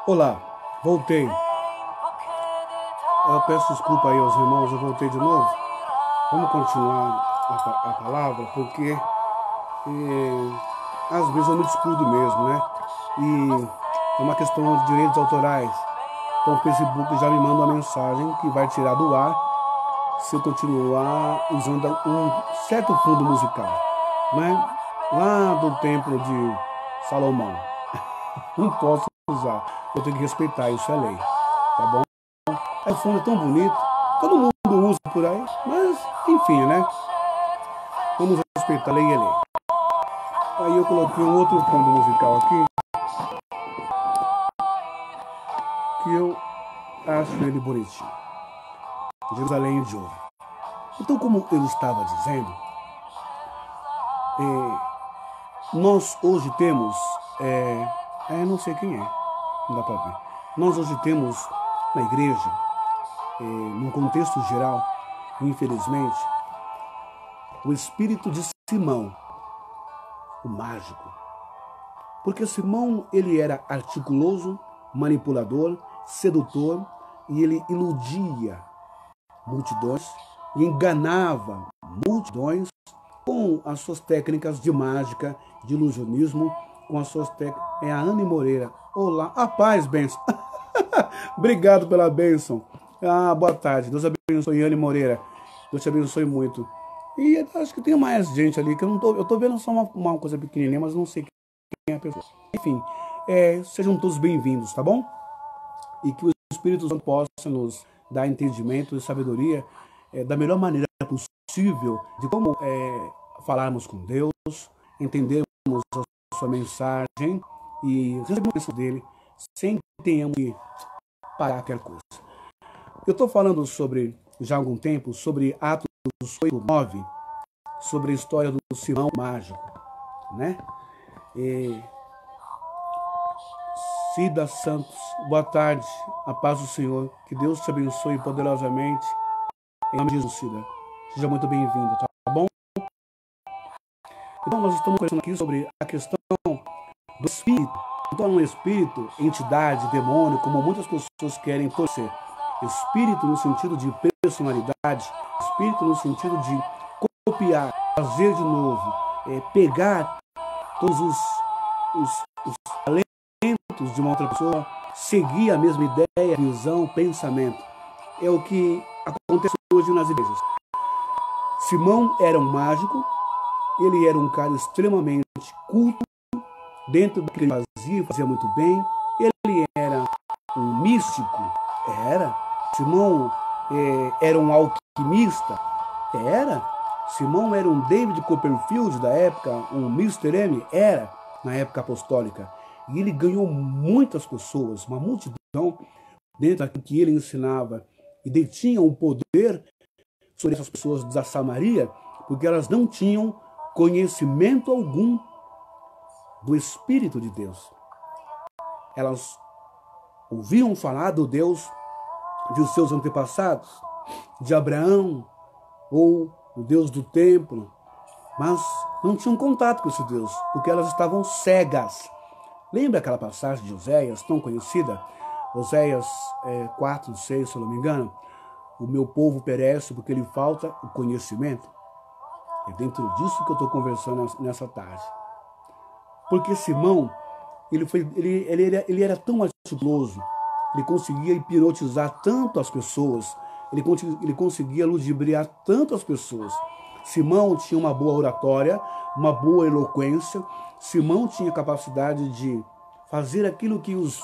Olá, voltei. Eu peço desculpa aí aos irmãos, eu voltei de novo. Vamos continuar a palavra, porque às vezes eu me descuido mesmo, né? E é uma questão de direitos autorais. Então o Facebook já me manda uma mensagem que vai tirar do ar se eu continuar usando um certo fundo musical, né? Lá do templo de Salomão. Não posso usar, eu tenho que respeitar, isso é lei, tá bom? O fundo é tão bonito, todo mundo usa por aí, mas enfim, né? Vamos respeitar, lei é lei. Aí eu coloquei um outro fundo musical aqui, que eu acho ele bonitinho. Jerusalém de ouro. Então, como eu estava dizendo, nós hoje temos, não sei quem é, não dá para ver. Nós hoje temos na igreja, num contexto geral, infelizmente, o espírito de Simão, o mágico. Porque Simão, ele era articuloso, manipulador, sedutor, e ele iludia multidões e enganava multidões com as suas técnicas de mágica, de ilusionismo, com as suas técnicas. É a Anne Moreira. Olá, a paz, bênção. Obrigado pela bênção. Boa tarde. Deus abençoe, Anne Moreira. Deus te abençoe muito. E acho que tem mais gente ali que eu não tô. Eu tô vendo só uma coisa pequenininha, mas não sei quem é a pessoa. Enfim, sejam todos bem-vindos, tá bom? E que o Espírito Santo possa nos dar entendimento e sabedoria da melhor maneira possível de como falarmos com Deus, entendermos a sua mensagem e recebermos dele sem que tenhamos que pagar qualquer coisa. Eu estou falando já há algum tempo, sobre Atos 8:9, sobre a história do Simão mágico, né? Cida Santos, boa tarde, a paz do Senhor, que Deus te abençoe poderosamente, em nome de Jesus, Cida. Seja muito bem-vindo, tá bom? Então nós estamos conversando aqui sobre a questão do espírito. Então não é espírito, entidade, demônio, como muitas pessoas querem torcer. Espírito no sentido de personalidade, espírito no sentido de copiar, fazer de novo, pegar todos os talentos de uma outra pessoa, seguir a mesma ideia, visão, pensamento. É o que acontece hoje nas igrejas. Simão era um mágico, ele era um cara extremamente culto, dentro do que ele fazia muito bem. Ele era um místico, Simão era um alquimista, Simão era um David Copperfield da época, um Mr. M, na época apostólica. E ele ganhou muitas pessoas, uma multidão, dentro daquilo que ele ensinava. E detinha o poder sobre essas pessoas da Samaria, porque elas não tinham conhecimento algum do Espírito de Deus. Elas ouviam falar do Deus de seus antepassados, de Abraão, ou o Deus do templo, mas não tinham contato com esse Deus, porque elas estavam cegas. Lembra aquela passagem de Oséias, tão conhecida? Oséias 4:6, se eu não me engano. O meu povo perece porque lhe falta o conhecimento. É dentro disso que eu estou conversando nessa tarde. Porque Simão, ele era tão articuloso, ele conseguia hipnotizar tanto as pessoas, ele conseguia ludibriar tanto as pessoas. Simão tinha uma boa oratória, uma boa eloquência. Simão tinha capacidade de fazer aquilo que os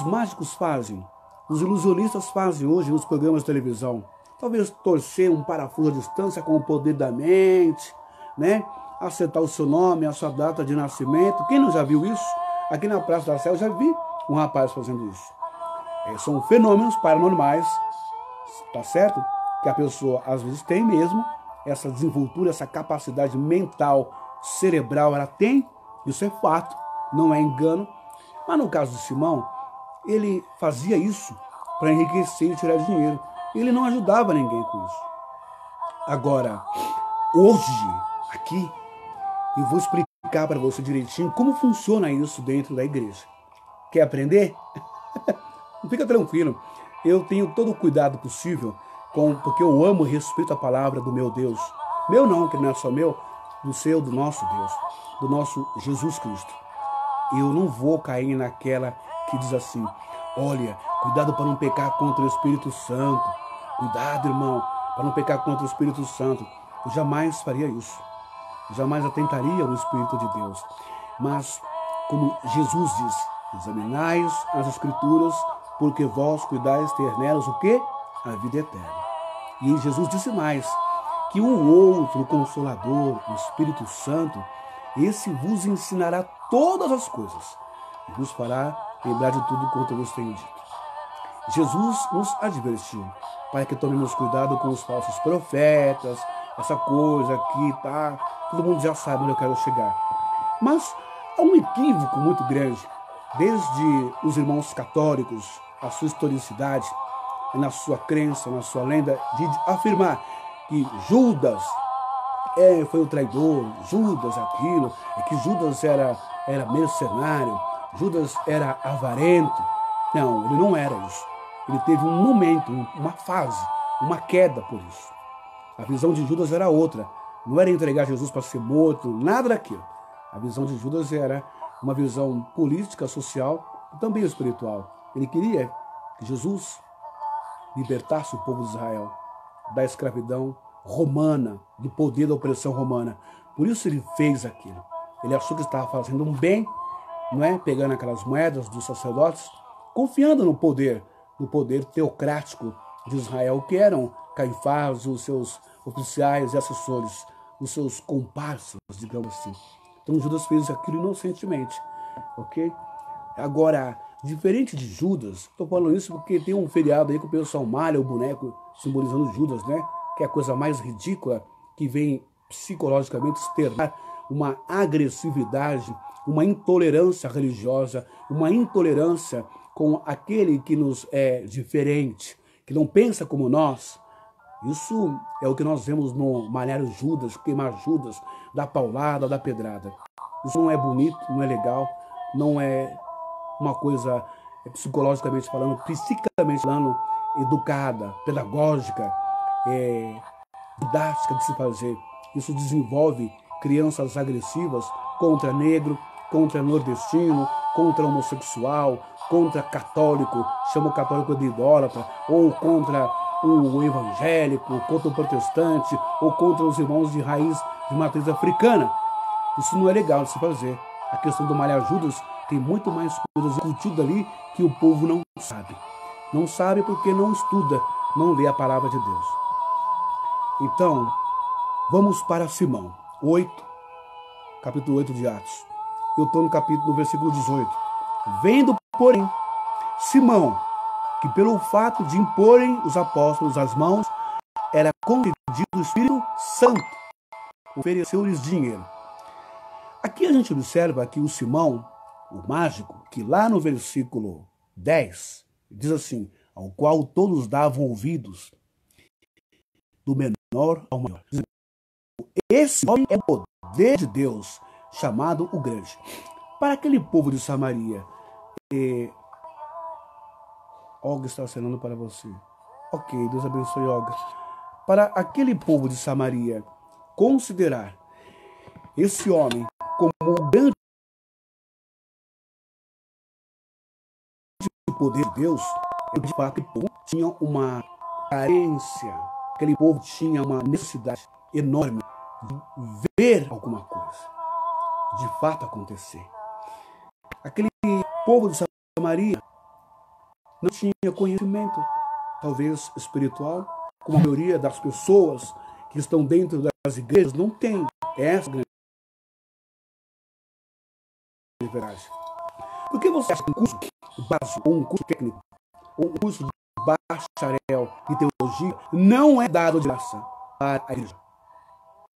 mágicos fazem, os ilusionistas fazem hoje nos programas de televisão. Talvez torcer um parafuso à distância com o poder da mente, né? Acertar o seu nome, a sua data de nascimento. Quem não já viu isso? Aqui na Praça da Sé eu já vi um rapaz fazendo isso. São fenômenos paranormais, tá certo? Que a pessoa às vezes tem mesmo, essa desenvoltura, essa capacidade mental, cerebral, ela tem, isso é fato, não é engano. Mas no caso de Simão, ele fazia isso para enriquecer e tirar dinheiro. Ele não ajudava ninguém com isso. Agora, hoje, aqui, eu vou explicar para você direitinho como funciona isso dentro da igreja. Quer aprender? Fica tranquilo. Eu tenho todo o cuidado possível, porque eu amo e respeito a palavra do meu Deus. Meu não, que não é só meu, do nosso Deus, do nosso Jesus Cristo. Eu não vou cair naquela que diz assim, olha, cuidado para não pecar contra o Espírito Santo. Cuidado, irmão, para não pecar contra o Espírito Santo. Eu jamais faria isso. Eu jamais atentaria ao Espírito de Deus. Mas, como Jesus diz, examinais as Escrituras, porque vós cuidais ter nelas o quê? A vida eterna. E Jesus disse mais, que o outro Consolador, o Espírito Santo, esse vos ensinará todas as coisas e vos fará lembrar de tudo quanto eu vos tenho dito. Jesus nos advertiu para que tomemos cuidado com os falsos profetas, essa coisa aqui, tá? Todo mundo já sabe onde eu quero chegar. Mas há um equívoco muito grande, desde os irmãos católicos, a sua historicidade, na sua crença, na sua lenda, de afirmar que Judas foi o traidor, Judas aquilo, que Judas era mercenário, Judas era avarento. Não, ele não era isso. Ele teve um momento, uma fase, uma queda por isso. A visão de Judas era outra. Não era entregar Jesus para ser morto, nada daquilo. A visão de Judas era uma visão política, social e também espiritual. Ele queria que Jesus libertasse o povo de Israel da escravidão romana, do poder da opressão romana. Por isso ele fez aquilo. Ele achou que estava fazendo um bem, não é? Pegando aquelas moedas dos sacerdotes, confiando no poder teocrático de Israel, que eram Caifás, os seus oficiais e assessores, os seus comparsas, digamos assim. Então Judas fez aquilo inocentemente, ok? Agora, diferente de Judas, estou falando isso porque tem um feriado aí que o pessoal malha o boneco simbolizando Judas, né? Que é a coisa mais ridícula, que vem psicologicamente externar uma agressividade, uma intolerância religiosa, uma intolerância com aquele que nos é diferente, que não pensa como nós. Isso é o que nós vemos no malhar Judas, queimar Judas, da paulada, da pedrada. Isso não é bonito, não é legal, não é uma coisa psicologicamente falando, psiquicamente falando, educada, pedagógica, didática de se fazer. Isso desenvolve crianças agressivas contra negro, contra nordestino, contra homossexual, contra católico, chama o católico de idólatra, ou contra o evangélico, contra o protestante, ou contra os irmãos de raiz de matriz africana. Isso não é legal de se fazer. A questão do malhar Judas tem muito mais coisas embutidas ali que o povo não sabe. Não sabe porque não estuda, não lê a palavra de Deus. Então, vamos para Simão, capítulo 8 de Atos. Eu estou no versículo 18. Vendo, porém, Simão, que pelo fato de imporem os apóstolos as mãos, era concedido o Espírito Santo, ofereceu-lhes dinheiro. Aqui a gente observa que o Simão, o mágico, que lá no versículo 10, diz assim, ao qual todos davam ouvidos, do menor ao maior. Esse homem é o poder de Deus, chamado o Grande. Para aquele povo de Samaria, Olga está acenando para você. Ok, Deus abençoe Olga. Para aquele povo de Samaria, considerar esse homem como o grande poder de Deus, de fato, aquele povo tinha uma carência, aquele povo tinha uma necessidade enorme de ver alguma coisa, de fato acontecer. Aquele povo de Samaria não tinha conhecimento, talvez espiritual, como a maioria das pessoas que estão dentro das igrejas não tem. Essa grande verdade. Por que você acha que um curso básico, ou um curso técnico, ou um curso de bacharel de teologia não é dado de graça para a igreja?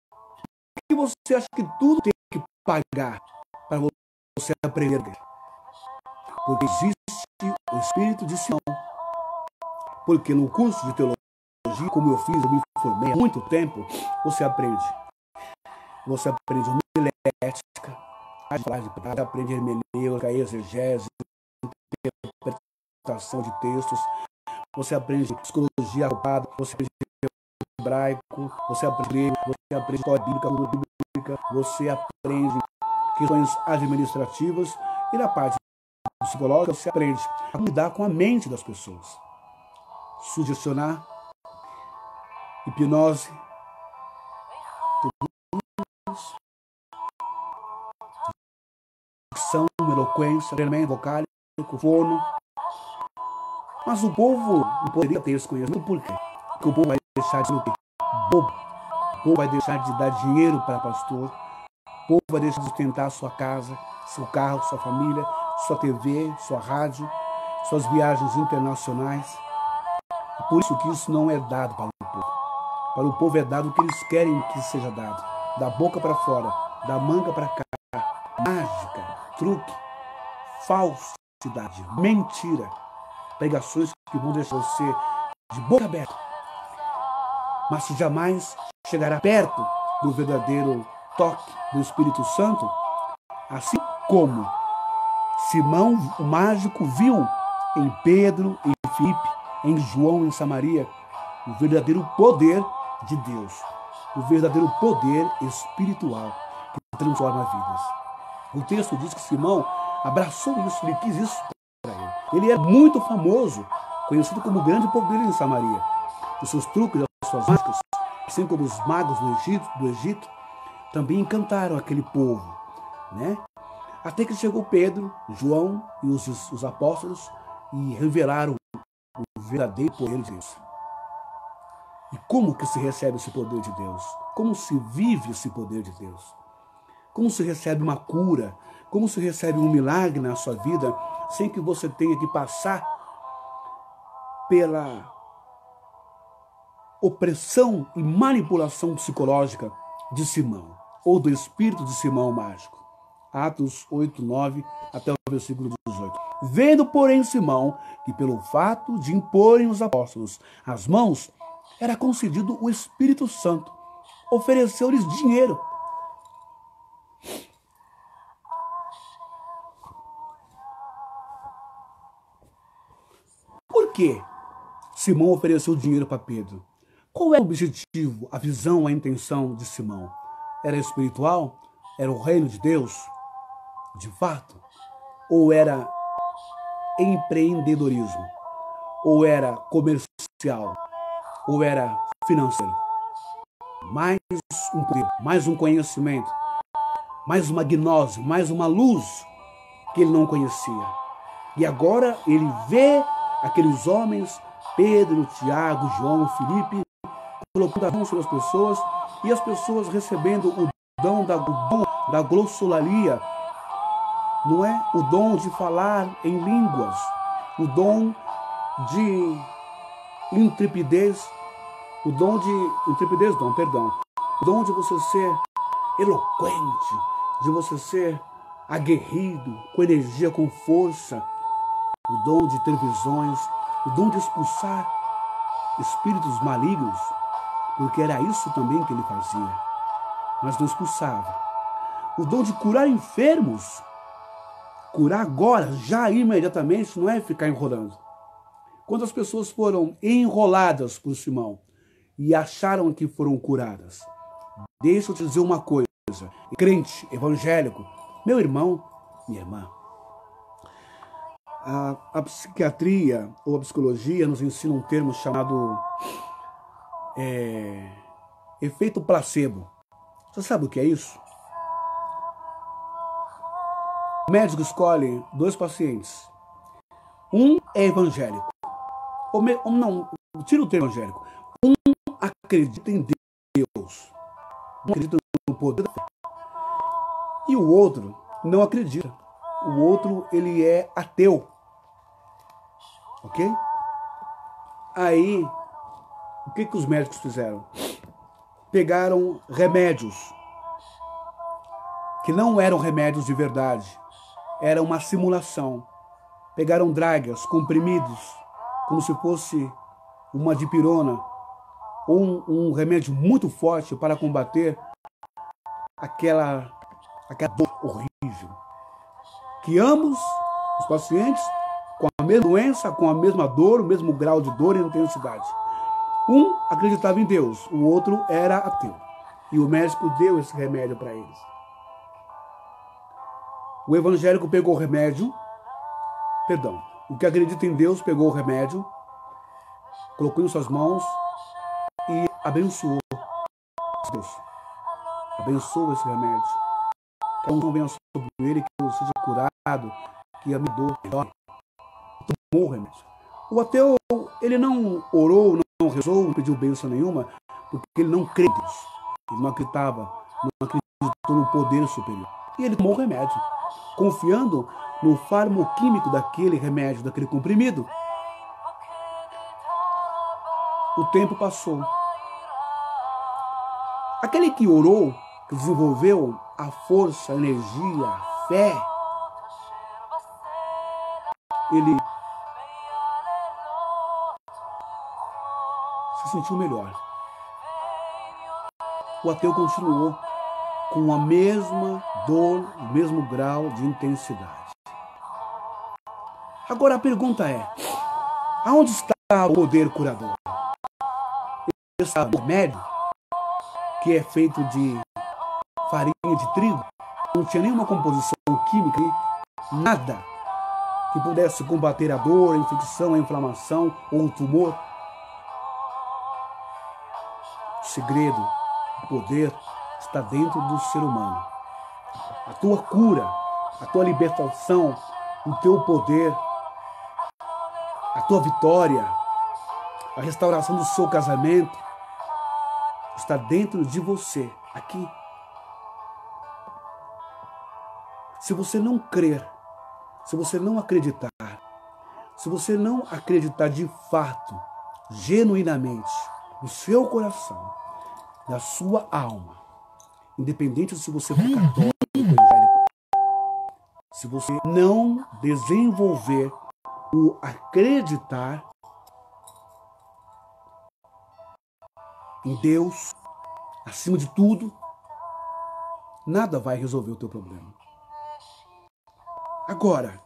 Por que você acha que tudo tem que pagar para você aprender? Porque existe o Espírito de Simão. Porque no curso de teologia, como eu fiz, eu me formei há muito tempo, você aprende. Você aprende homilética, você aprende hermenêutica, exegese, interpretação de textos, você aprende psicologia aplicada, você aprende hebraico, você aprende grego, você aprende história bíblica, você aprende questões administrativas e na parte psicológica você aprende a lidar com a mente das pessoas. Sugestionar, hipnose, dicção, eloquência, treinamento vocálico, fono. Mas o povo não poderia ter esse conhecimento. Por quê? Porque o povo vai deixar de ser bobo. O povo vai deixar de dar dinheiro para pastor. O povo vai deixar de sustentar sua casa, seu carro, sua família, sua TV, sua rádio, suas viagens internacionais. É por isso que isso não é dado para o povo. Para o povo é dado o que eles querem que seja dado. Da boca para fora, da manga para cá. Mágica, truque, falsidade, mentira. Pregações que vão deixar você de boca aberta. Mas jamais chegará perto do verdadeiro toque do Espírito Santo, assim como Simão, o mágico, viu em Pedro, em Filipe, em João, em Samaria, o verdadeiro poder de Deus, o verdadeiro poder espiritual que transforma vidas. O texto diz que Simão abraçou isso, ele quis isso para ele. Ele é muito famoso, conhecido como o grande poder em Samaria. Os seus truques, as suas mágicas, assim como os magos do Egito, também encantaram aquele povo, né? Até que chegou Pedro, João e os apóstolos e revelaram o verdadeiro poder de Deus. E como que se recebe esse poder de Deus? Como se vive esse poder de Deus? Como se recebe uma cura? Como se recebe um milagre na sua vida sem que você tenha que passar pela opressão e manipulação psicológica de Simão, ou do espírito de Simão mágico? Atos 8, 9, até o versículo 18. Vendo, porém, Simão, que pelo fato de imporem os apóstolos as mãos, era concedido o Espírito Santo, ofereceu-lhes dinheiro. Por que Simão ofereceu dinheiro para Pedro? Qual era o objetivo, a visão, a intenção de Simão? Era espiritual? Era o reino de Deus? De fato? Ou era empreendedorismo? Ou era comercial? Ou era financeiro? Mais um poder, mais um conhecimento, mais uma gnose, mais uma luz que ele não conhecia. E agora ele vê aqueles homens, Pedro, Tiago, João, Filipe, colocando a mão sobre as pessoas e as pessoas recebendo o dom da glossolalia, não é? O dom de falar em línguas, o dom de intrepidez, o dom de você ser eloquente, de você ser aguerrido, com energia, com força, o dom de ter visões, o dom de expulsar espíritos malignos, porque era isso também que ele fazia, mas não expulsava. O dom de curar enfermos, curar agora, já imediatamente, não é ficar enrolando. Quando as pessoas foram enroladas por Simão e acharam que foram curadas, deixa eu te dizer uma coisa, crente, evangélico, meu irmão, minha irmã, a psiquiatria ou a psicologia nos ensina um termo chamado efeito placebo. Você sabe o que é isso? O médico escolhe 2 pacientes. Um é evangélico. Não, tira o termo evangélico. Um acredita em Deus. Um acredita no poder da fé. E o outro não acredita. O outro, ele é ateu. Ok? Aí, o que os médicos fizeram? Pegaram remédios que não eram remédios de verdade. Era uma simulação. Pegaram dragas, comprimidos, como se fosse uma dipirona, ou um remédio muito forte para combater aquela dor horrível. Que ambos, os pacientes, com a mesma doença, com a mesma dor, o mesmo grau de dor e intensidade. Um acreditava em Deus, o outro era ateu. E o médico deu esse remédio para eles. O evangélico pegou o remédio, o que acredita em Deus pegou o remédio, colocou em suas mãos e abençoou Deus. Abençoa esse remédio. Que não venha sobre ele, que eu seja curado, que a minha dor melhore. Tomou o remédio. O ateu, ele não orou, não rezou, não pediu bênção nenhuma, porque ele não crê em Deus. Ele não acreditou no poder superior. E ele tomou o remédio, confiando no farmoquímico daquele remédio, daquele comprimido. O tempo passou. Aquele que orou, que desenvolveu a força, a energia, a fé, ele se sentiu melhor. O ateu continuou com a mesma dor, o mesmo grau de intensidade. Agora a pergunta é: aonde está o poder curador? Esse remédio, que é feito de farinha de trigo, não tinha nenhuma composição química, nada que pudesse combater a dor, a infecção, a inflamação ou o tumor. O segredo, o poder está dentro do ser humano. A tua cura, a tua libertação, o teu poder, a tua vitória, a restauração do seu casamento está dentro de você, aqui. Se você não crer, se você não acreditar, se você não acreditar de fato, genuinamente, no seu coração, na sua alma, independente se você for católico ou evangélico, se você não desenvolver o acreditar em Deus, acima de tudo, nada vai resolver o teu problema. Agora,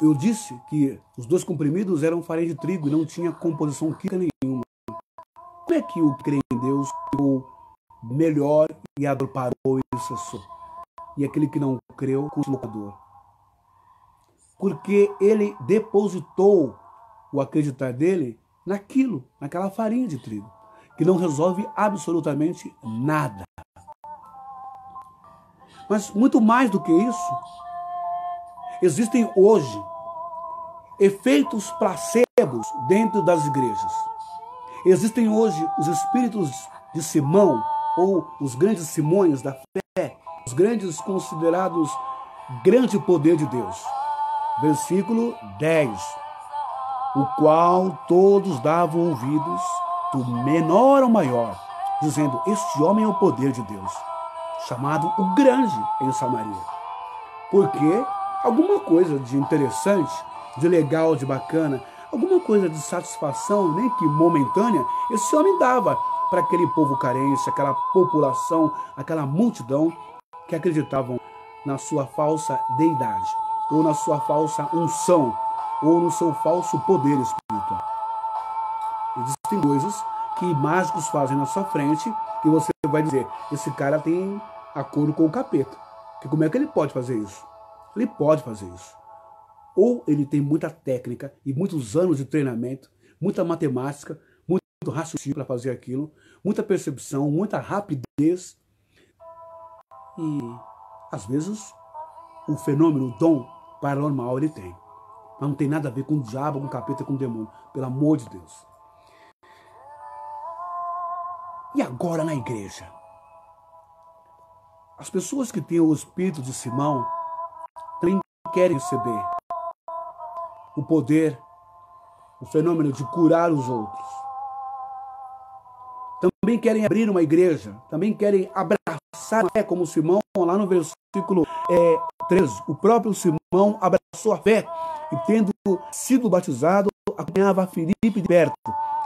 eu disse que os dois comprimidos eram farinha de trigo e não tinha composição química nenhuma. Como é que o que crê em Deus ficou melhor e a dor parou e cessou? E aquele que não creu continuou com a dor? Porque ele depositou o acreditar dele naquilo, naquela farinha de trigo, que não resolve absolutamente nada. Mas muito mais do que isso, existem hoje efeitos placebos dentro das igrejas. Existem hoje os espíritos de Simão, ou os grandes Simões da fé, os grandes considerados grande poder de Deus. Versículo 10. O qual todos davam ouvidos, do menor ao maior, dizendo: este homem é o poder de Deus, chamado o Grande em Samaria. Porque alguma coisa de interessante, de legal, de bacana, alguma coisa de satisfação, nem que momentânea, esse homem dava para aquele povo carente, aquela população, aquela multidão que acreditavam na sua falsa deidade, ou na sua falsa unção, ou no seu falso poder espiritual. Existem coisas que mágicos fazem na sua frente e você vai dizer: esse cara tem acordo com o capeta. Que como é que ele pode fazer isso? Ele pode fazer isso. Ou ele tem muita técnica e muitos anos de treinamento, muita matemática, muito raciocínio para fazer aquilo, muita percepção, muita rapidez. E, às vezes, o fenômeno, o dom paranormal ele tem. Mas não tem nada a ver com o diabo, com o capeta, com o demônio. Pelo amor de Deus. E agora na igreja? As pessoas que têm o espírito de Simão também querem receber o poder, o fenômeno de curar os outros. Também querem abrir uma igreja, também querem abraçar a fé como Simão, lá no versículo 13. O próprio Simão abraçou a fé e, tendo sido batizado, acompanhava Filipe de perto,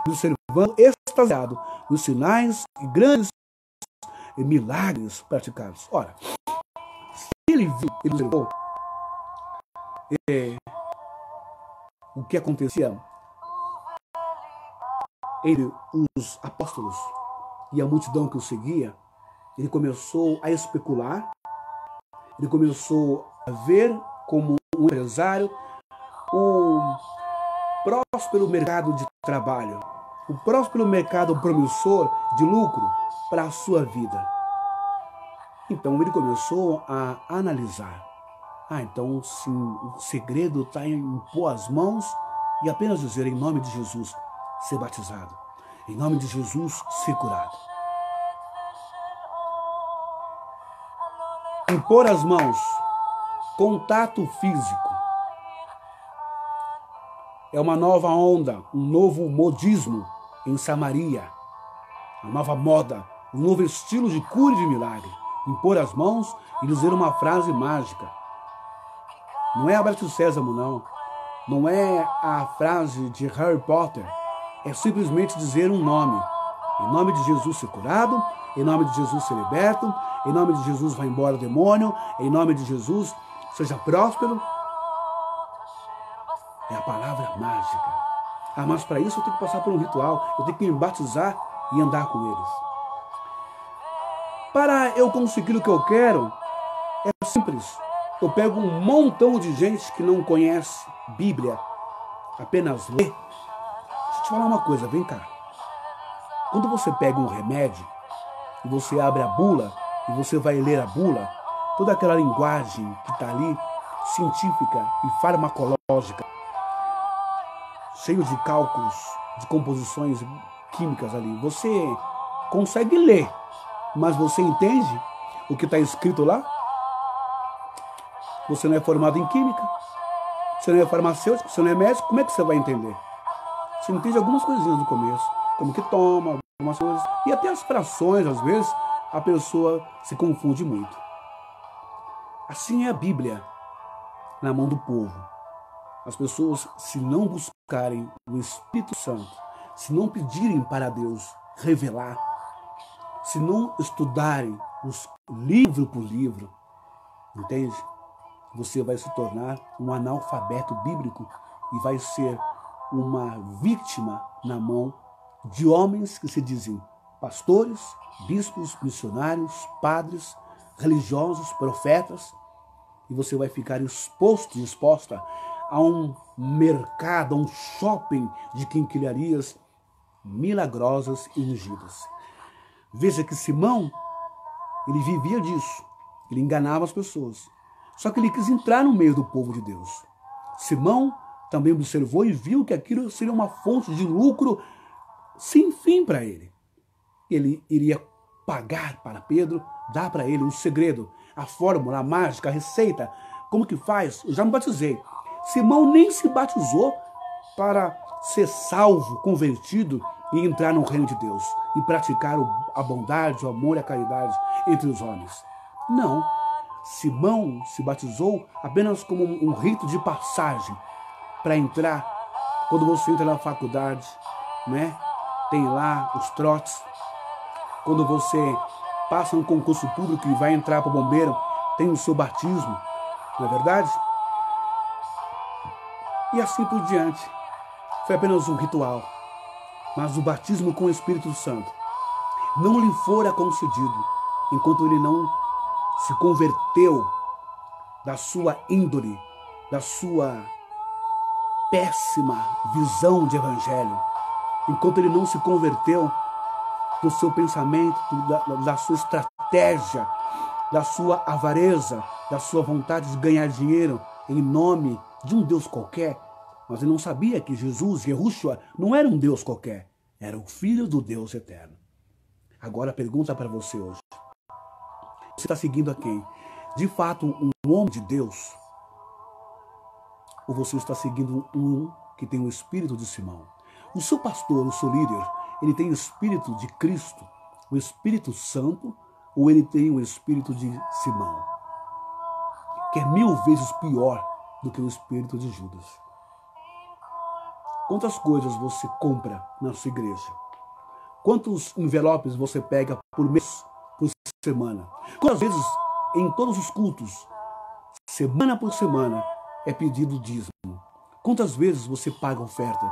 e o servente observando extasiado os sinais e grandes milagres praticados. Ora, se ele viu, ele observou o que acontecia entre os apóstolos e a multidão que o seguia, ele começou a especular, ele começou a ver como um empresário o próspero mercado de trabalho, o próspero mercado promissor de lucro para a sua vida. Então ele começou a analisar. Então sim, o segredo está em impor as mãos e apenas dizer em nome de Jesus, ser batizado. Em nome de Jesus, ser curado. Impor as mãos, contato físico. É uma nova onda, um novo modismo em Samaria. Uma nova moda, um novo estilo de cura e de milagre. Impor as mãos e dizer uma frase mágica. Não é abraço sésamo, não. Não é a frase de Harry Potter. É simplesmente dizer um nome. Em nome de Jesus ser curado, em nome de Jesus ser liberto, em nome de Jesus vai embora o demônio, em nome de Jesus seja próspero. É a palavra mágica. Mas para isso eu tenho que passar por um ritual, eu tenho que me batizar e andar com eles. Para eu conseguir o que eu quero, é simples. Eu pego um montão de gente que não conhece Bíblia, apenas lê. Deixa eu te falar uma coisa, vem cá. Quando você pega um remédio e você abre a bula e você vai ler a bula, toda aquela linguagem que está ali, científica e farmacológica, cheio de cálculos, de composições químicas ali, você consegue ler, mas você entende o que está escrito lá? Você não é formado em química, você não é farmacêutico, você não é médico, como é que você vai entender? Você entende algumas coisinhas no começo, como que toma, algumas coisas, e até as frações, às vezes, a pessoa se confunde muito. Assim é a Bíblia na mão do povo. As pessoas, se não buscarem o Espírito Santo, se não pedirem para Deus revelar, se não estudarem os livro por livro, entende? Você vai se tornar um analfabeto bíblico e vai ser uma vítima na mão de homens que se dizem pastores, bispos, missionários, padres, religiosos, profetas, e você vai ficar exposta a um mercado, a um shopping de quinquilharias milagrosas e ungidas. Veja que Simão, ele vivia disso, ele enganava as pessoas. Só que ele quis entrar no meio do povo de Deus. Simão também observou e viu que aquilo seria uma fonte de lucro sem fim para ele. Ele iria pagar para Pedro, dar para ele o segredo, a fórmula, a mágica, a receita. Como que faz? Eu já me batizei. Simão nem se batizou para ser salvo, convertido e entrar no reino de Deus e praticar a bondade, o amor e a caridade entre os homens. Não. Simão se batizou apenas como um rito de passagem para entrar. Quando você entra na faculdade, né? Tem lá os trotes. Quando você passa um concurso público e vai entrar para o bombeiro, tem o seu batismo, não é verdade? E assim por diante. Foi apenas um ritual. Mas o batismo com o Espírito Santo não lhe fora concedido enquanto ele não se converteu da sua índole, da sua péssima visão de evangelho, enquanto ele não se converteu do seu pensamento, da sua estratégia, da sua avareza, da sua vontade de ganhar dinheiro em nome de um Deus qualquer. Mas ele não sabia que Jesus, Yahushua, não era um Deus qualquer, era o Filho do Deus eterno. Agora a pergunta para você hoje. Você está seguindo a quem? De fato, um homem de Deus? Ou você está seguindo um que tem o espírito de Simão? O seu pastor, o seu líder, ele tem o espírito de Cristo, o Espírito Santo, ou ele tem o espírito de Simão, que é 1000 vezes pior do que o espírito de Judas? Quantas coisas você compra na sua igreja? Quantos envelopes você pega por mês, por semana? Quantas vezes em todos os cultos, semana por semana, é pedido dízimo? Quantas vezes você paga oferta?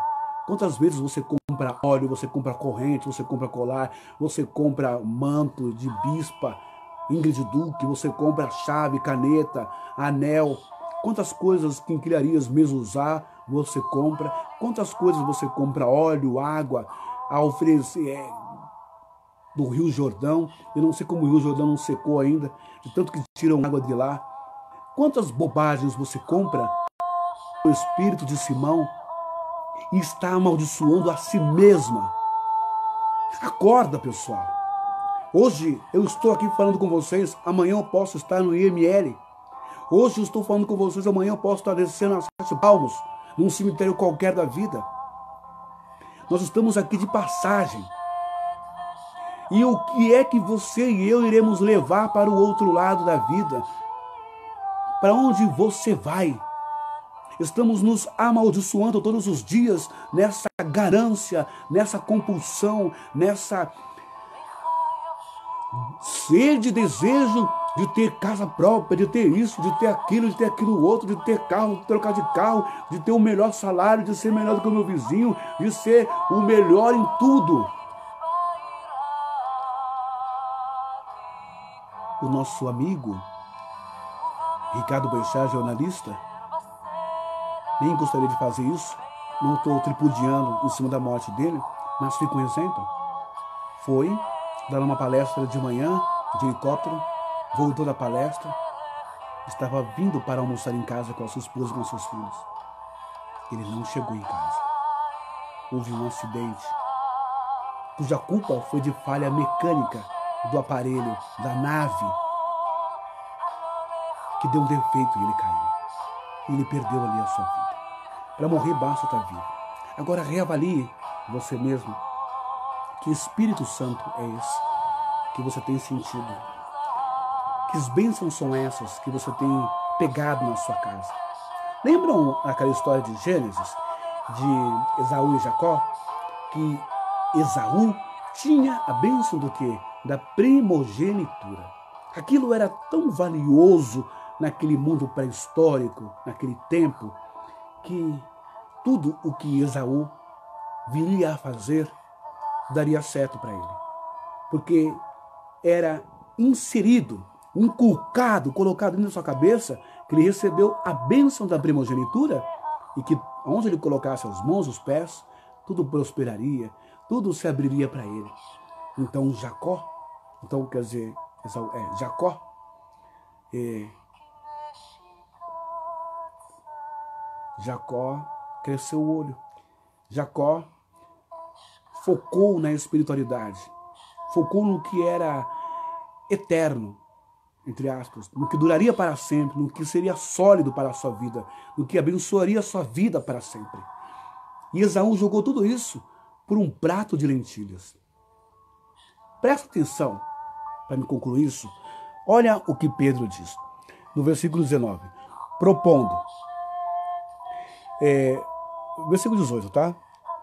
Quantas vezes você compra óleo, você compra corrente, você compra colar, você compra manto de bispa, Ingrid Duque, você compra chave, caneta, anel? Quantas coisas que criarias mesmo usar, você compra? Quantas coisas você compra óleo, água, a oferecer do Rio Jordão? Eu não sei como o Rio Jordão não secou ainda, de tanto que tiram água de lá. Quantas bobagens você compra? O espírito de Simão e está amaldiçoando a si mesma. Acorda, pessoal. Hoje eu estou aqui falando com vocês, amanhã eu posso estar no IML. Hoje eu estou falando com vocês, amanhã eu posso estar descendo as 7 palmos, num cemitério qualquer da vida. Nós estamos aqui de passagem. E o que é que você e eu iremos levar para o outro lado da vida? Para onde você vai? Estamos nos amaldiçoando todos os dias nessa ganância, nessa compulsão, nessa sede, desejo de ter casa própria, de ter isso, de ter aquilo outro, de ter carro, de trocar de carro, de ter o melhor salário, de ser melhor do que o meu vizinho, de ser o melhor em tudo. O nosso amigo Ricardo Boechat, jornalista, nem gostaria de fazer isso, não estou tripudiando em cima da morte dele, mas fica um exemplo. Foi dar uma palestra de manhã, de helicóptero, voltou da palestra, estava vindo para almoçar em casa com a sua esposa e com seus filhos. Ele não chegou em casa. Houve um acidente, cuja culpa foi de falha mecânica do aparelho, da nave, que deu um defeito e ele caiu. Ele perdeu ali a sua vida. Para morrer basta estar vivo. Agora reavalie você mesmo. Que Espírito Santo é esse que você tem sentido? Que bênçãos são essas que você tem pegado na sua casa? Lembram aquela história de Gênesis, de Esaú e Jacó? Que Esaú tinha a bênção do quê? Da primogenitura. Aquilo era tão valioso naquele mundo pré-histórico, naquele tempo, que tudo o que Esaú viria a fazer daria certo para ele. Porque era inserido, inculcado, colocado dentro da sua cabeça que ele recebeu a bênção da primogenitura e que onde ele colocasse as mãos, os pés, tudo prosperaria, tudo se abriria para ele. Então Jacó, quer dizer, Jacó, Jacó cresceu o olho. Jacó focou na espiritualidade. Focou no que era eterno, entre aspas, no que duraria para sempre, no que seria sólido para a sua vida, no que abençoaria a sua vida para sempre. E Esaú jogou tudo isso por um prato de lentilhas. Presta atenção, para me concluir isso. Olha o que Pedro diz, no versículo 19. Propondo. Versículo 18, tá?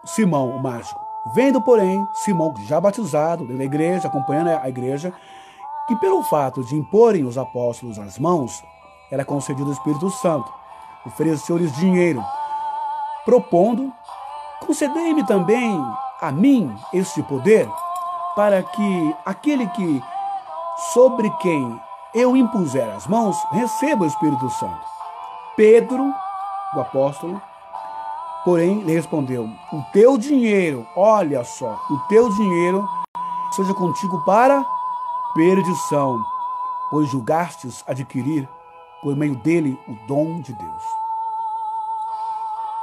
Simão, o mágico. Vendo, porém, Simão, já batizado, dentro da igreja, acompanhando a igreja, que pelo fato de imporem os apóstolos as mãos, era concedido o Espírito Santo. Ofereceu-lhes dinheiro, propondo, concedei-me também a mim este poder, para que aquele que sobre quem eu impuser as mãos receba o Espírito Santo. Pedro, o apóstolo, porém, lhe respondeu, o teu dinheiro, olha só, o teu dinheiro seja contigo para perdição, pois julgastes adquirir por meio dele o dom de Deus.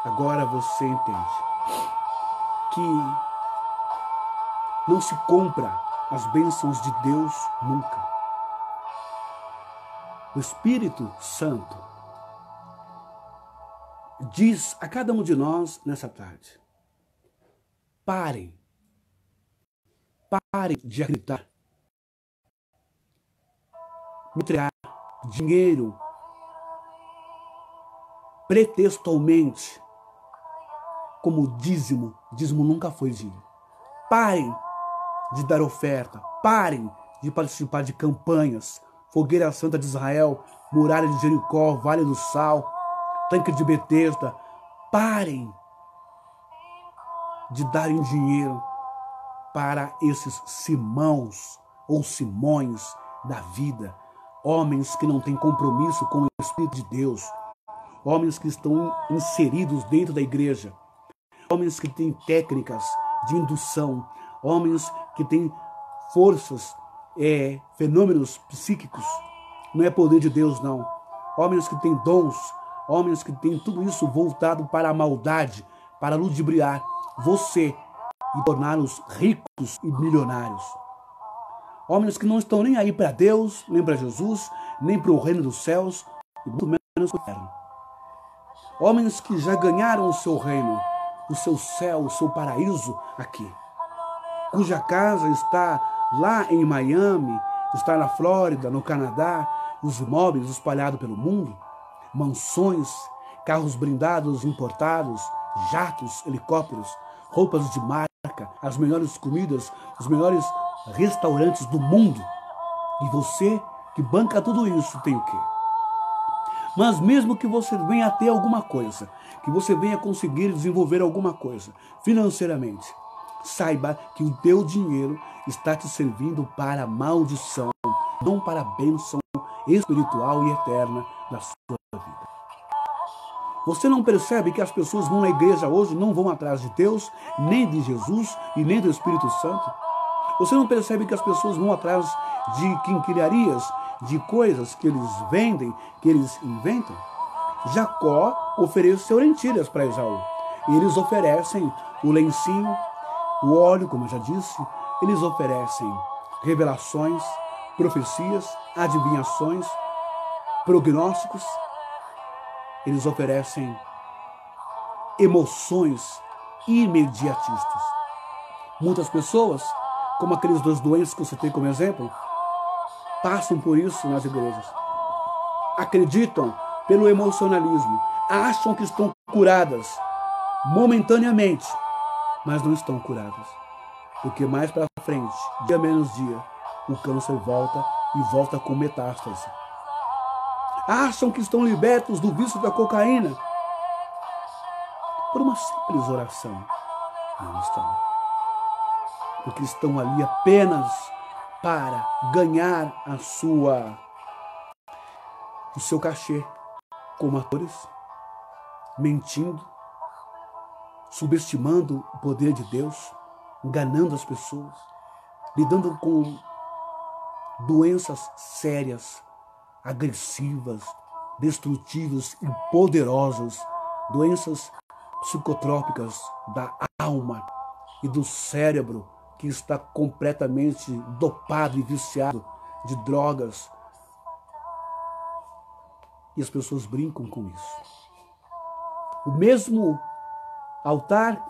Agora você entende que não se compra as bênçãos de Deus nunca. O Espírito Santo diz a cada um de nós nessa tarde: parem de acreditar, me entregar dinheiro pretextualmente como dízimo. Dízimo nunca foi dinheiro. Parem de dar oferta. Parem de participar de campanhas. Fogueira Santa de Israel, Muralha de Jericó, Vale do Sal, Tanque de Betesda. Parem de darem dinheiro para esses Simãos ou Simões da vida. Homens que não têm compromisso com o Espírito de Deus. Homens que estão inseridos dentro da igreja. Homens que têm técnicas de indução. Homens que têm forças, fenômenos psíquicos. Não é poder de Deus, não. Homens que têm dons. Homens que têm tudo isso voltado para a maldade, para ludibriar você e torná-los ricos e milionários. Homens que não estão nem aí para Deus, nem para Jesus, nem para o reino dos céus, e muito menos para o inferno. Homens que já ganharam o seu reino, o seu céu, o seu paraíso aqui, cuja casa está lá em Miami, está na Flórida, no Canadá, os imóveis espalhados pelo mundo, mansões, carros blindados importados, jatos, helicópteros, roupas de marca, as melhores comidas, os melhores restaurantes do mundo. E você que banca tudo isso tem o quê? Mas mesmo que você venha a ter alguma coisa, que você venha conseguir desenvolver alguma coisa financeiramente, saiba que o teu dinheiro está te servindo para maldição, não para a bênção espiritual e eterna da sua vida. Você não percebe que as pessoas vão na igreja hoje, não vão atrás de Deus, nem de Jesus e nem do Espírito Santo? Você não percebe que as pessoas vão atrás de quinquilharias, de coisas que eles vendem, que eles inventam? Jacó ofereceu lentilhas para Esaú. E eles oferecem o lencinho, o óleo, como eu já disse. Eles oferecem revelações, profecias, adivinhações, prognósticos. Eles oferecem emoções imediatistas. Muitas pessoas, como aqueles dois doentes que eu citei como exemplo, passam por isso nas igrejas. Acreditam pelo emocionalismo. Acham que estão curadas momentaneamente, mas não estão curadas. Porque mais para frente, dia menos dia, o câncer volta e volta com metástase. Acham que estão libertos do vício da cocaína por uma simples oração. Não estão. Porque estão ali apenas para ganhar o seu cachê como atores, mentindo, subestimando o poder de Deus, enganando as pessoas, lidando com doenças sérias, agressivas, destrutivas e poderosas, doenças psicotrópicas da alma e do cérebro, que está completamente dopado e viciado de drogas. E as pessoas brincam com isso. O mesmo altar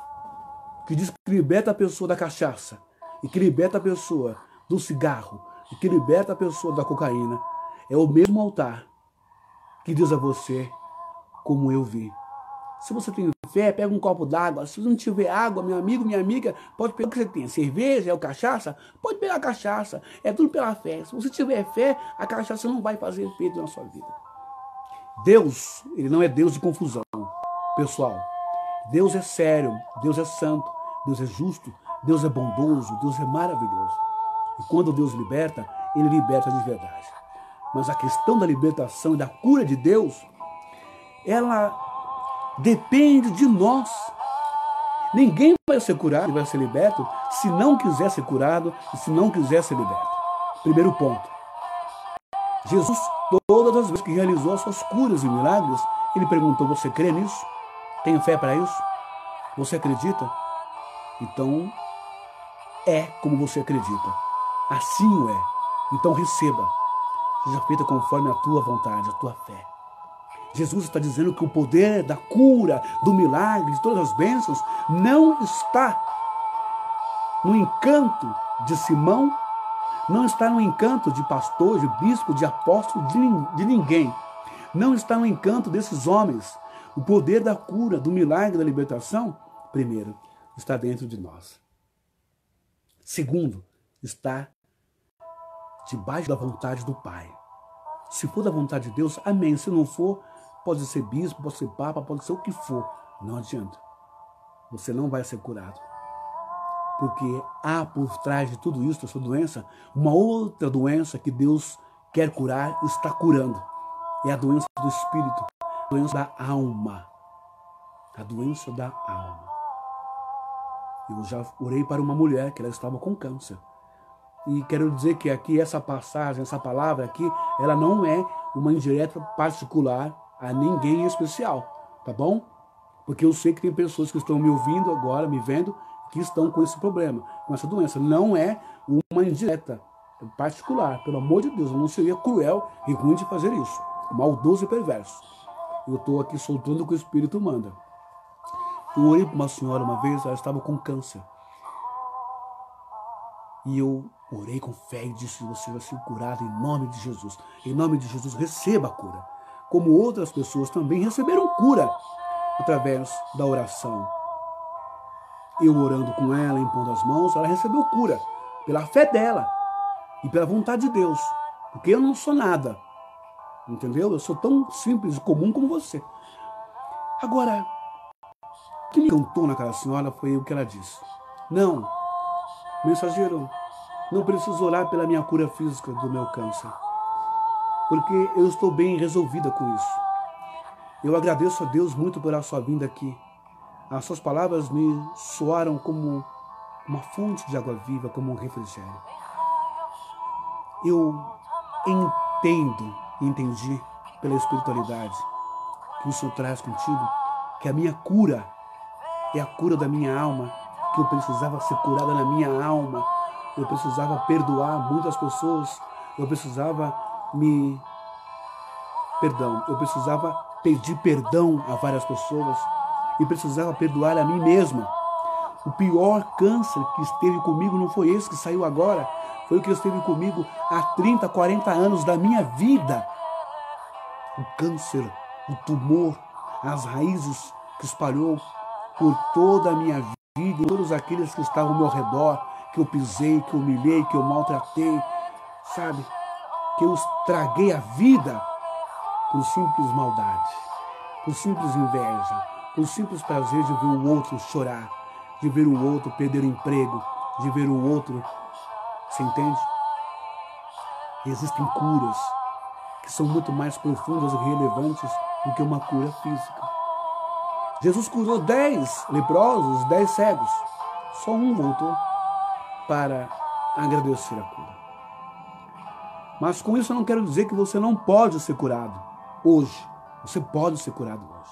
que diz que liberta a pessoa da cachaça, e que liberta a pessoa do cigarro, e que liberta a pessoa da cocaína, é o mesmo altar que diz a você, como eu vi: se você tem fé, pega um copo d'água. Se não tiver água, meu amigo, minha amiga, pode pegar o que você tem. Cerveja, cachaça? Pode pegar a cachaça. É tudo pela fé. Se você tiver fé, a cachaça não vai fazer efeito na sua vida. Deus, ele não é Deus de confusão, pessoal. Deus é sério, Deus é santo, Deus é justo, Deus é bondoso, Deus é maravilhoso. E quando Deus liberta, ele liberta de verdade. Mas a questão da libertação e da cura de Deus, ela depende de nós. Ninguém vai ser curado e vai ser liberto se não quiser ser curado e se não quiser ser liberto. Primeiro ponto. Jesus, todas as vezes que realizou as suas curas e milagres, ele perguntou: você crê nisso? Tem fé para isso? Você acredita? Então, é como você acredita. Assim o é. Então receba. Seja feita conforme a tua vontade, a tua fé. Jesus está dizendo que o poder da cura, do milagre, de todas as bênçãos, não está no encanto de Simão, não está no encanto de pastor, de bispo, de apóstolo, de ninguém. Não está no encanto desses homens. O poder da cura, do milagre, da libertação, primeiro, está dentro de nós. Segundo, estar debaixo da vontade do Pai. Se for da vontade de Deus, amém. Se não for, pode ser bispo, pode ser papa, pode ser o que for. Não adianta. Você não vai ser curado. Porque há por trás de tudo isso, essa doença, uma outra doença que Deus quer curar e está curando. É a doença do espírito, a doença da alma. A doença da alma. Eu já orei para uma mulher que ela estava com câncer. E quero dizer que aqui essa passagem, essa palavra aqui, ela não é uma indireta particular a ninguém especial, tá bom? Porque eu sei que tem pessoas que estão me ouvindo agora, me vendo, que estão com esse problema, com essa doença. Não é uma indireta particular, pelo amor de Deus, eu não seria cruel e ruim de fazer isso, maldoso e perverso. Eu estou aqui soltando o que o Espírito manda. Eu orei para uma senhora uma vez, ela estava com câncer. E eu orei com fé e disse, você vai ser curado em nome de Jesus. Em nome de Jesus, receba a cura. Como outras pessoas também receberam cura através da oração. Eu orando com ela, impondo as mãos, ela recebeu cura pela fé dela e pela vontade de Deus. Porque eu não sou nada, entendeu? Eu sou tão simples e comum como você. Agora, o que me encantou naquela senhora foi o que ela disse. Não, mensageiro, não preciso orar pela minha cura física do meu câncer, porque eu estou bem resolvida com isso. Eu agradeço a Deus muito pela sua vinda aqui. As suas palavras me soaram como uma fonte de água viva, como um refrigério. Eu entendi pela espiritualidade que o Senhor traz contigo, que a minha cura é a cura da minha alma, que eu precisava ser curada na minha alma, eu precisava perdoar muitas pessoas, eu precisava eu precisava pedir perdão a várias pessoas e precisava perdoar a mim mesma. O pior câncer que esteve comigo não foi esse que saiu agora, foi o que esteve comigo há 30, 40 anos da minha vida. O câncer, o tumor, as raízes que espalhou por toda a minha vida, todos aqueles que estavam ao meu redor, que eu pisei, que eu humilhei, que eu maltratei, sabe? Que eu estraguei a vida por simples maldade, por simples inveja, por simples prazer de ver o outro chorar, de ver o outro perder o emprego, de ver o outro, você entende? Existem curas que são muito mais profundas e relevantes do que uma cura física. Jesus curou 10 leprosos, 10 cegos. Só um voltou para agradecer a cura. Mas com isso eu não quero dizer que você não pode ser curado hoje. Você pode ser curado hoje.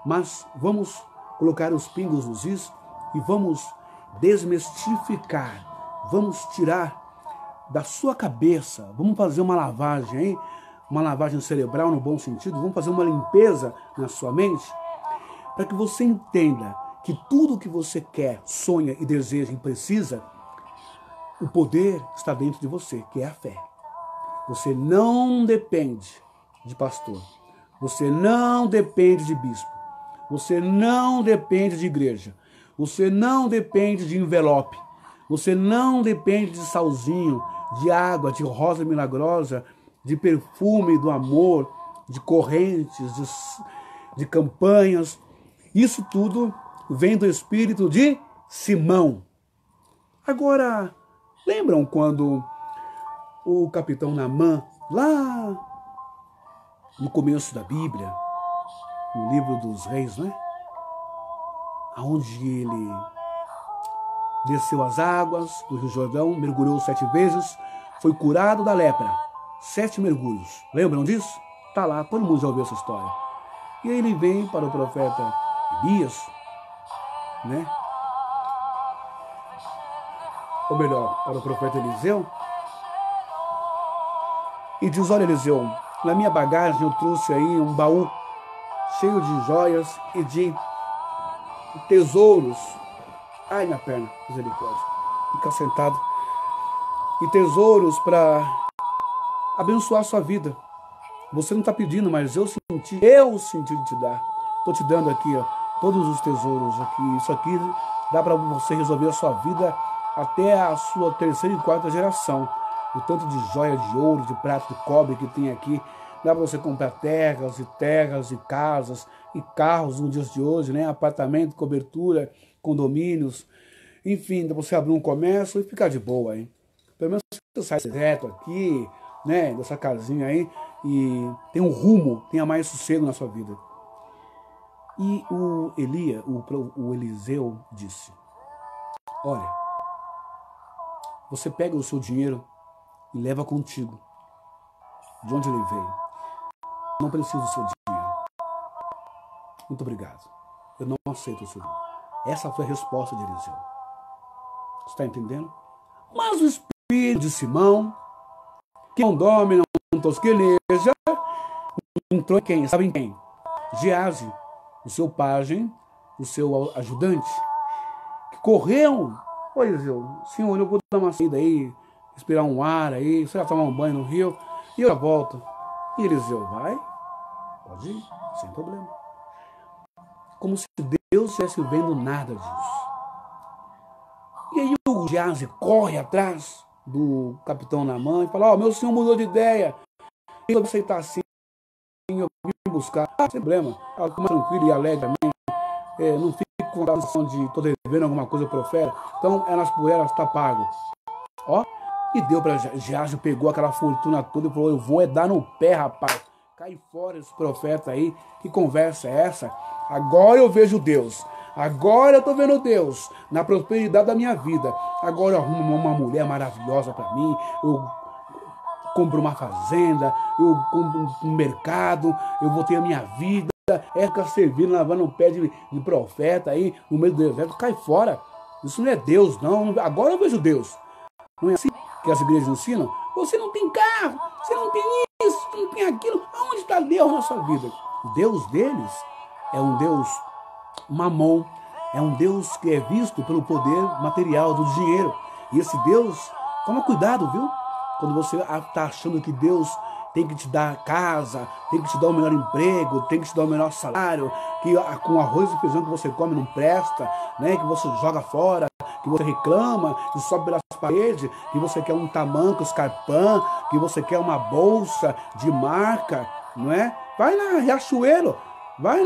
Mas vamos colocar os pingos nos is e vamos desmistificar. Vamos tirar da sua cabeça. Vamos fazer uma lavagem, hein? Uma lavagem cerebral no bom sentido. Vamos fazer uma limpeza na sua mente para que você entenda que tudo o que você quer, sonha e deseja e precisa, o poder está dentro de você, que é a fé. Você não depende de pastor. Você não depende de bispo. Você não depende de igreja. Você não depende de envelope. Você não depende de salzinho, de água, de rosa milagrosa, de perfume do amor, de correntes, de campanhas. Isso tudo vem do espírito de Simão. Agora, lembram quando o capitão Naamã, lá no começo da Bíblia, no livro dos reis, né? Onde ele desceu as águas do Rio Jordão, mergulhou 7 vezes, foi curado da lepra. 7 mergulhos. Lembram disso? Tá lá, todo mundo já ouviu essa história. E aí ele vem para o profeta Elias, né? Ou melhor, para o profeta Eliseu, e diz, olha Eliseu, na minha bagagem eu trouxe aí um baú cheio de joias e de tesouros. Ai, minha perna, misericórdia. Fica sentado. E tesouros para abençoar a sua vida. Você não está pedindo, mas eu senti de te dar. Estou te dando aqui, ó, todos os tesouros aqui. Isso aqui dá para você resolver a sua vida até a sua terceira e quarta geração. O tanto de joia de ouro, de prata, de cobre que tem aqui. Dá para você comprar terras e casas e carros nos dias de hoje, né? Apartamento, cobertura, condomínios. Enfim, dá para você abrir um comércio e ficar de boa, hein? Pelo menos você sai direto aqui, né? Dessa casinha aí e tem um rumo, tenha mais sossego na sua vida. E o Eliseu disse: olha, você pega o seu dinheiro e leva contigo, de onde ele veio. Não preciso do seu dinheiro. Muito obrigado. Eu não aceito o seu dinheiro. Essa foi a resposta de Eliseu. Você está entendendo? Mas o espírito de Simão, que não dorme, não tosqueleja, entrou em quem? Sabe em quem? Geazi, o seu pajem, o seu ajudante, que correu. Ô Eliseu, senhor, eu vou dar uma saída aí, respirar um ar aí, você vai tomar um banho no rio, e eu volto. E Eliseu, vai? Pode ir, sem problema. Como se Deus estivesse vendo nada disso. E aí o Geazi corre atrás do capitão Naamã e fala: ó, meu senhor mudou de ideia, eu vou aceitar assim, eu vim buscar, sem problema, ela fica mais tranquila e alegre também, não fica com a sensação de estou devendo alguma coisa pro profeta, então elas por elas está pago. Ó, e deu para Geazi, pegou aquela fortuna toda e falou: eu vou dar no pé, rapaz, cai fora esse profeta aí, que conversa é essa? Agora eu vejo Deus. Agora eu estou vendo Deus na prosperidade da minha vida. Agora eu arrumo uma mulher maravilhosa para mim. Eu compro uma fazenda. Eu compro um mercado. Eu vou ter a minha vida. Ficar servindo, lavando o pé de profeta aí no meio do deserto. Cai fora. Isso não é Deus, não. Agora eu vejo Deus. Não é assim que as igrejas ensinam? Você não tem carro. Você não tem isso. Você não tem aquilo. Aonde está Deus na sua vida? O Deus deles é um Deus Mamon, é um Deus que é visto pelo poder material do dinheiro. E esse Deus, toma cuidado, viu? Quando você está achando que Deus tem que te dar casa, tem que te dar o melhor emprego, tem que te dar o melhor salário, que com arroz e feijão que você come não presta, né? Que você joga fora, que você reclama, que sobe pelas paredes, que você quer um tamanco, escarpão, que você quer uma bolsa de marca, não é? Vai na Riachuelo, vai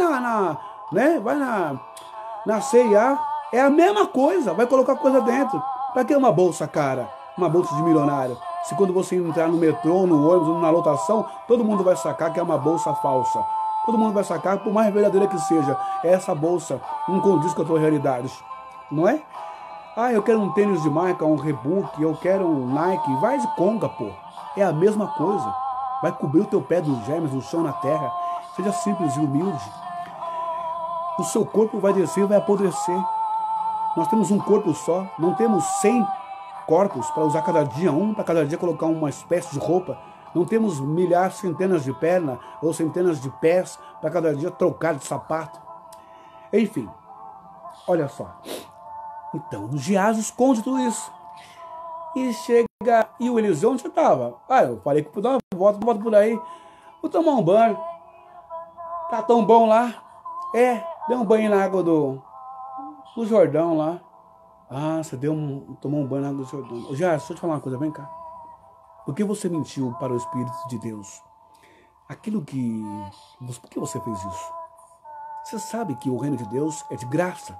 vai na C&A, é a mesma coisa, vai colocar coisa dentro. Para que uma bolsa cara? Uma bolsa de milionário? Se quando você entrar no metrô, no ônibus, na lotação, todo mundo vai sacar que é uma bolsa falsa. Todo mundo vai sacar, por mais verdadeira que seja, essa bolsa não condiz com a tua realidade, não é? Ah, eu quero um tênis de marca, um Reebok, eu quero um Nike, vai de conga, pô. É a mesma coisa. Vai cobrir o teu pé dos germes, do chão na terra. Seja simples e humilde. O seu corpo vai descer, vai apodrecer. Nós temos um corpo só, não temos 100 corpos para usar cada dia um, para cada dia colocar uma espécie de roupa. Não temos milhares, centenas de pernas ou centenas de pés para cada dia trocar de sapato. Enfim, olha só. Então, o Geazi esconde tudo isso. E chega, e o Eliseu onde você estava? Ah, eu falei que vou dar uma volta por aí, vou tomar um banho. Tá tão bom lá. Deu um banho na água do Jordão lá. Ah, você tomou um banho na água do Jordão. Ô, Geazi, deixa eu te falar uma coisa, vem cá. Por que você mentiu para o Espírito de Deus? Por que você fez isso? Você sabe que o reino de Deus é de graça.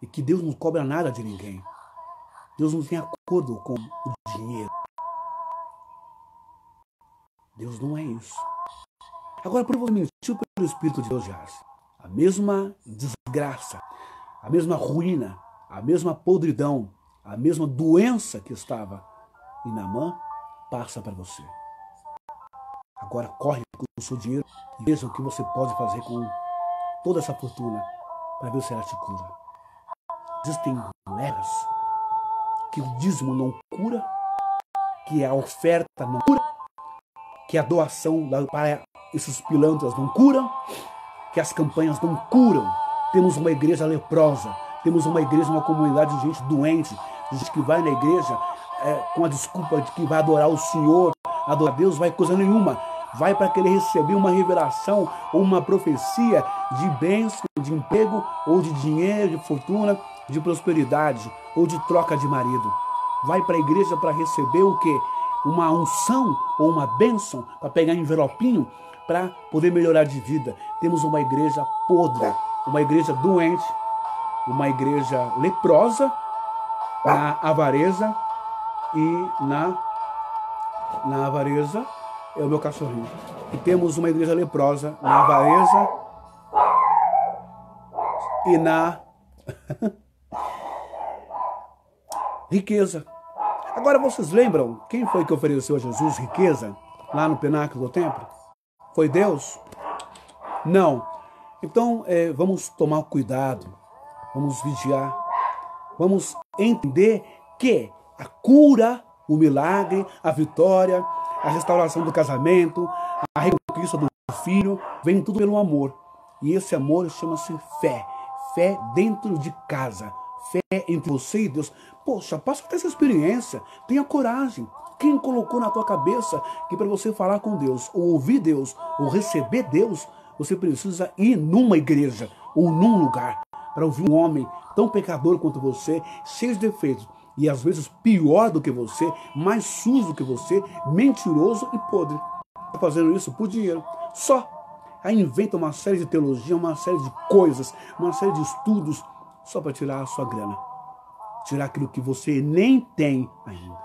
E que Deus não cobra nada de ninguém. Deus não tem acordo com o dinheiro. Deus não é isso. Agora, por que você mentiu pelo Espírito de Deus, Geazi? A mesma desgraça, a mesma ruína, a mesma podridão, a mesma doença que estava em Naamã passa para você. Agora corre com o seu dinheiro e veja o que você pode fazer com toda essa fortuna para ver se ela te cura. Existem levas que o dízimo não cura, que a oferta não cura, que a doação para esses pilantras não cura, que as campanhas não curam. Temos uma igreja leprosa, temos uma igreja, uma comunidade de gente doente, de gente que vai na igreja com a desculpa de que vai adorar o Senhor, adorar Deus, vai coisa nenhuma. Vai para querer receber uma revelação ou uma profecia de bênção, de emprego ou de dinheiro, de fortuna. de prosperidade ou de troca de marido. Vai para a igreja para receber o quê? Uma unção ou uma bênção, para pegar envelopinho, para poder melhorar de vida. Temos uma igreja podre, uma igreja doente, uma igreja leprosa na avareza e na avareza é o meu cachorrinho. E temos uma igreja leprosa na avareza e na riqueza. Agora vocês lembram quem foi que ofereceu a Jesus riqueza lá no pináculo do templo? Foi Deus? Não. Então vamos tomar cuidado, vamos vigiar, vamos entender que a cura, o milagre, a vitória, a restauração do casamento, a reconquista do filho, vem tudo pelo amor. E esse amor chama-se fé. Fé dentro de casa. Fé entre você e Deus. Poxa, passa por essa experiência. Tenha coragem. Quem colocou na tua cabeça que para você falar com Deus, ou ouvir Deus, ou receber Deus, você precisa ir numa igreja ou num lugar para ouvir um homem tão pecador quanto você, cheio de defeitos, e às vezes pior do que você, mais sujo do que você, mentiroso e podre. Está fazendo isso por dinheiro. Só. Aí inventa uma série de teologia, uma série de coisas, uma série de estudos, só para tirar a sua grana. Tirar aquilo que você nem tem ainda.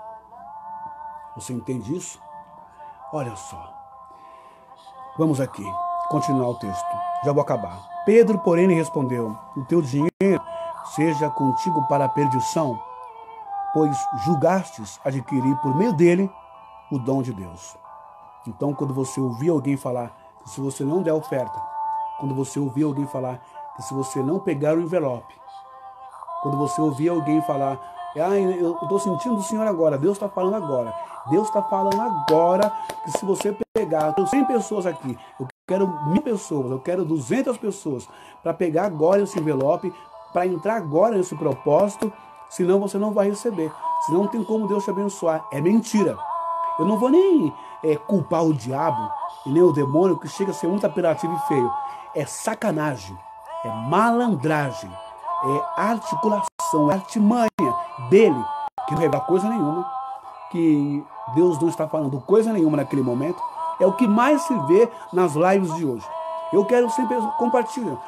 Você entende isso? Olha só. Vamos aqui, continuar o texto. Já vou acabar. Pedro, porém, lhe respondeu: o teu dinheiro seja contigo para a perdição, pois julgastes adquirir por meio dele o dom de Deus. Então, quando você ouvir alguém falar que se você não der oferta, quando você ouvir alguém falar que se você não pegar o envelope, quando você ouvir alguém falar, eu estou sentindo o Senhor agora, Deus está falando agora, Deus está falando agora que se você pegar, eu tenho 100 pessoas aqui, eu quero 1000 pessoas, eu quero 200 pessoas para pegar agora esse envelope, para entrar agora nesse propósito, senão você não vai receber, senão não tem como Deus te abençoar. É mentira. Eu não vou nem culpar o diabo e nem o demônio, que chega a ser muito apelativo e feio. É sacanagem, é malandragem, é articulação, é artimanha dele, que não revela coisa nenhuma, que Deus não está falando coisa nenhuma naquele momento. É o que mais se vê nas lives de hoje. Eu quero 100 pessoas, compartilha,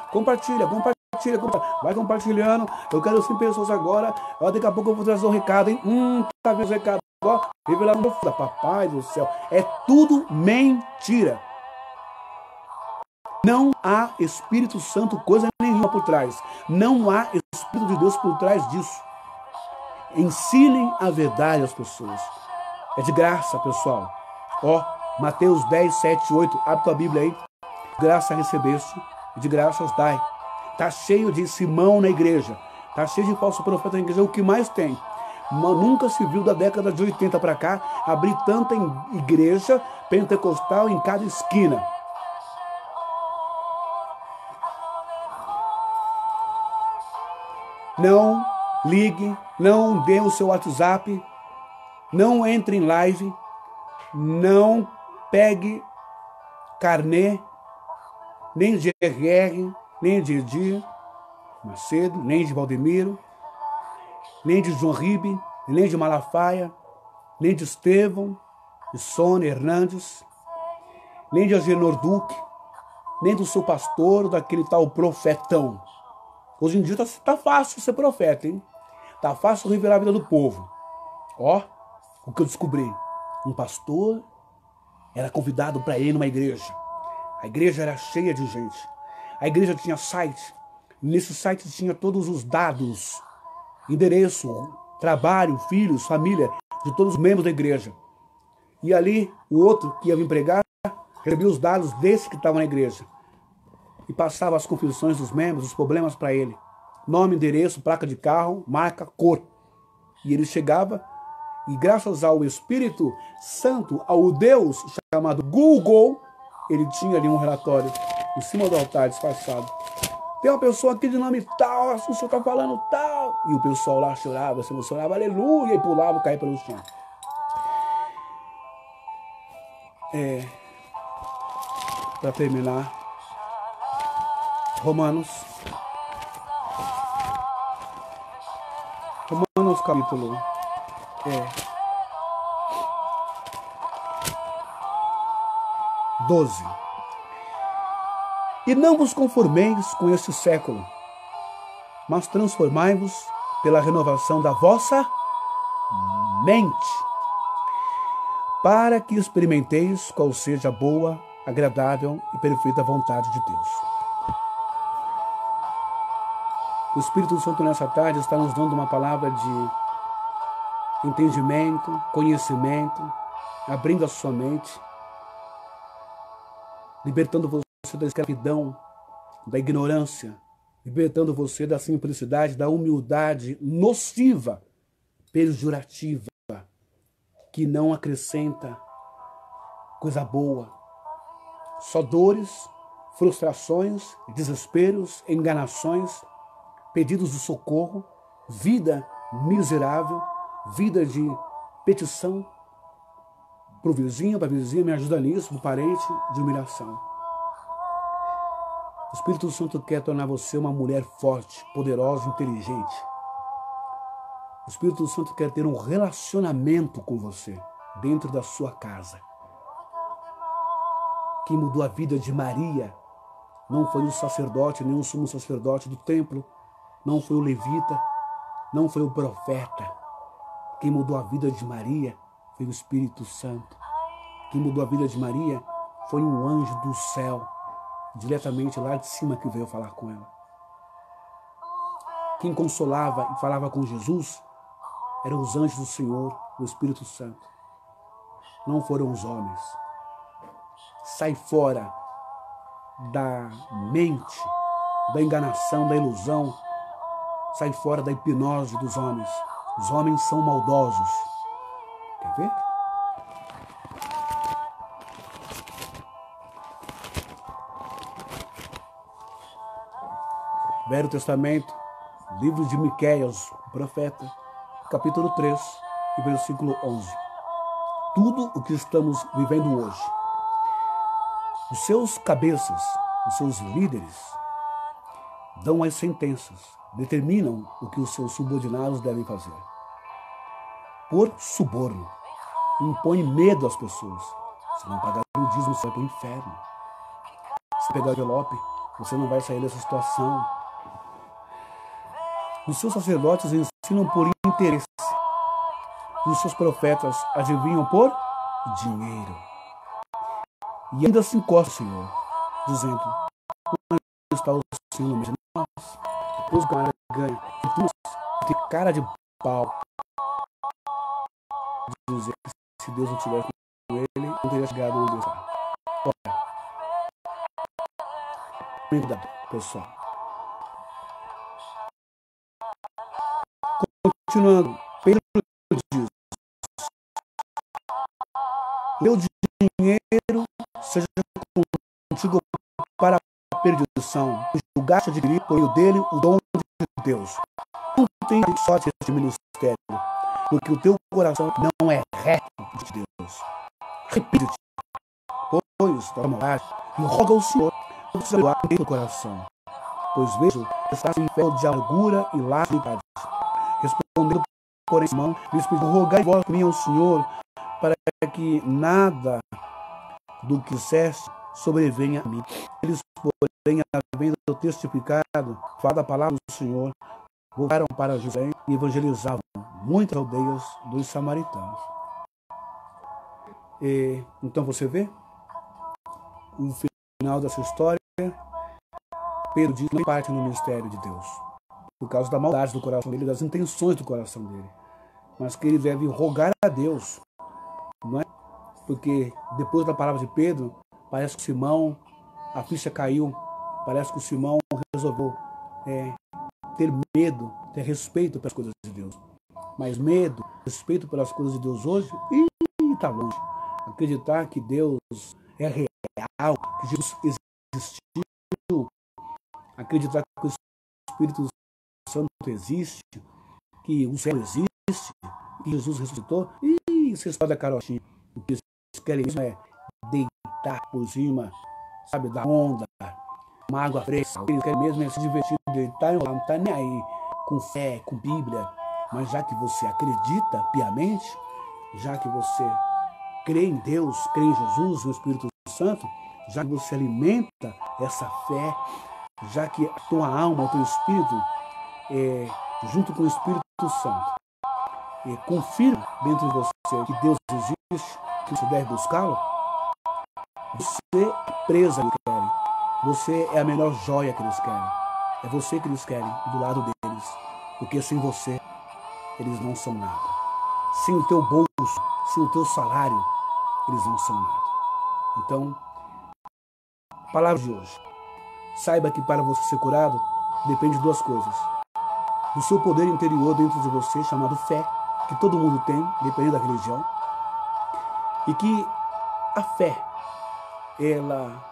vai compartilhando. Eu quero 100 pessoas agora. Daqui a pouco eu vou trazer um recado, hein? Tá vendo o recado? Ó, revelar no da papai do céu. É tudo mentira. Não há Espírito Santo coisa nenhuma por trás. Não há Espírito de Deus por trás disso. Ensinem a verdade às pessoas. É de graça, pessoal. Ó, Mateus 10, 7, 8. Abre tua Bíblia aí. De graça recebeste, de graças dai. Tá cheio de Simão na igreja. Tá cheio de falso profeta na igreja. É o que mais tem. Nunca se viu da década de 80 para cá abrir tanta igreja pentecostal em cada esquina. Não ligue, não dê o seu WhatsApp, não entre em live, não pegue carnê, nem de RR, nem de Edir Macedo, nem de Valdemiro, nem de João Ribe, nem de Malafaia, nem de Estevão, de Sônia Hernandes, nem de Agenor Duque, nem do seu pastor, daquele tal profetão. Hoje em dia tá fácil ser profeta, hein? Tá fácil revelar a vida do povo. Ó, o que eu descobri. Um pastor era convidado para ir numa igreja. A igreja era cheia de gente. A igreja tinha site. Nesse site tinha todos os dados, endereço, trabalho, filhos, família, de todos os membros da igreja. E ali, o outro que ia vir pregar, recebia os dados desse que estava na igreja. E passava as confissões dos membros, os problemas para ele. Nome, endereço, placa de carro, marca, cor. E ele chegava, e graças ao Espírito Santo, ao Deus chamado Google, ele tinha ali um relatório em cima do altar disfarçado. Tem uma pessoa aqui de nome tal, assim, o senhor está falando tal. E o pessoal lá chorava, se emocionava, aleluia, e pulava, caía pelo chão. Para terminar, Romanos Romanos capítulo 12. E não vos conformeis com este século, mas transformai-vos pela renovação da vossa mente, para que experimenteis qual seja a boa, agradável e perfeita vontade de Deus. O Espírito Santo nessa tarde está nos dando uma palavra de entendimento, conhecimento, abrindo a sua mente, libertando você da escravidão, da ignorância, libertando você da simplicidade, da humildade nociva, pejorativa, que não acrescenta coisa boa. Só dores, frustrações, desesperos, enganações, pedidos de socorro, vida miserável, vida de petição para o vizinho, para a vizinha, me ajuda nisso, para o parente, de humilhação. O Espírito Santo quer tornar você uma mulher forte, poderosa, inteligente. O Espírito Santo quer ter um relacionamento com você, dentro da sua casa. Quem mudou a vida de Maria não foi o sacerdote, nem o sumo sacerdote do templo, não foi o levita, não foi o profeta. Quem mudou a vida de Maria foi o Espírito Santo. Quem mudou a vida de Maria foi um anjo do céu, diretamente lá de cima, que veio falar com ela. Quem consolava e falava com Jesus eram os anjos do Senhor, o Espírito Santo. Não foram os homens. Sai fora da mente, da enganação, da ilusão. Sai fora da hipnose dos homens. Os homens são maldosos. Quer ver? Velho Testamento, livro de Miqueias, o profeta, capítulo 3, e versículo 11. Tudo o que estamos vivendo hoje, os seus cabeças, os seus líderes, dão as sentenças, determinam o que os seus subordinados devem fazer. Por suborno, impõe medo às pessoas. Se não pagar o dízimo, você vai para o inferno. Se pegar o envelope, você não vai sair dessa situação. Os seus sacerdotes ensinam por interesse. Os seus profetas adivinham por dinheiro. E ainda se encosta, Senhor, dizendo: onde está o Senhor no meio de nós? Depois o cara ganha. E tu tem cara de pau. Dizer que se Deus não tivesse com ele, não teria chegado onde está. Olha, cuidado, pessoal. Continuando, Pedro diz: meu dinheiro seja contigo para a perdição, julgaste adquirir por meio dele o dom de Deus. Não tem sorte deste ministério, porque o teu coração não é reto de Deus. Repite-te, pois, da maldade, e roga ao Senhor o seu teu coração, pois vejo que estás em fé de amargura e lágrimas. Respondeu, porém, Simão, lhes pediu: rogai vós por mim ao Senhor, para que nada do que disseste sobrevenha a mim. Eles, porém, havendo testificado, falaram a palavra do Senhor, voltaram para Jerusalém e evangelizavam muitas aldeias dos samaritanos. Então você vê o final dessa história. Pedro diz que não parte no ministério de Deus, por causa da maldade do coração dele, das intenções do coração dele, mas que ele deve rogar a Deus, não é? Porque depois da palavra de Pedro, parece que Simão, a ficha caiu, parece que o Simão resolveu ter medo, ter respeito pelas coisas de Deus. Mas medo, respeito pelas coisas de Deus hoje, está longe. Acreditar que Deus é real, que Jesus existiu, acreditar que o Espírito Santo existe, que o céu existe, que Jesus ressuscitou, e vocês podem da carochinha. O que eles querem mesmo é deitar por cima, sabe, da onda, uma água fresca. O que eles querem mesmo é se divertir, deitar e não tá nem aí com fé, com Bíblia, Mas já que você acredita piamente, já que você crê em Deus, crê em Jesus, no Espírito Santo, já que você alimenta essa fé, já que a tua alma, o teu espírito, junto com o Espírito Santo, confirma dentro de você que Deus existe, que você deve buscá-lo, você é presa que eles querem. Você é a melhor joia que eles querem. É você que eles querem, do lado deles. Porque sem você, eles não são nada. Sem o teu bolso, sem o teu salário, eles não são nada. Então, palavra de hoje. Saiba que para você ser curado, depende de duas coisas. Do seu poder interior dentro de você, chamado fé, que todo mundo tem, dependendo da religião. E que a fé, ela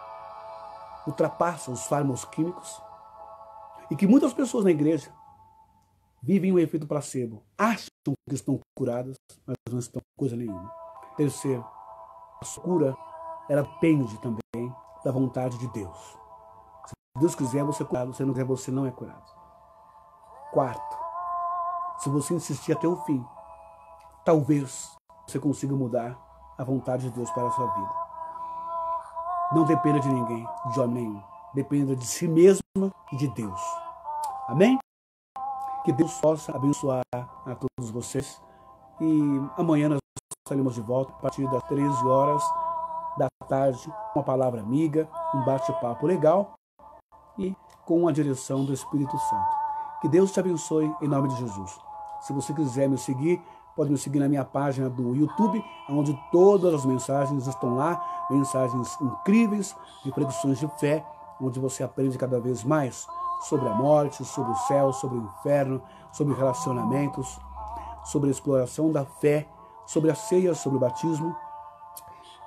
ultrapassa os fármacos químicos. E que muitas pessoas na igreja vivem um efeito placebo. Acham que estão curadas, mas não estão coisa nenhuma. Terceiro, a sua cura, ela depende também da vontade de Deus. Se Deus quiser, você é curado. Se não quiser, você não é curado. Quarto, se você insistir até o fim, talvez você consiga mudar a vontade de Deus para a sua vida. Não dependa de ninguém, de homem nenhum. Dependa de si mesma e de Deus. Amém? Que Deus possa abençoar a todos vocês. E amanhã nós estaremos de volta a partir das 13 horas da tarde, uma palavra amiga, um bate-papo legal e com a direção do Espírito Santo. Que Deus te abençoe em nome de Jesus. Se você quiser me seguir, pode me seguir na minha página do YouTube, onde todas as mensagens estão lá, mensagens incríveis, reflexões de fé, onde você aprende cada vez mais sobre a morte, sobre o céu, sobre o inferno, sobre relacionamentos, sobre a exploração da fé, sobre a ceia, sobre o batismo.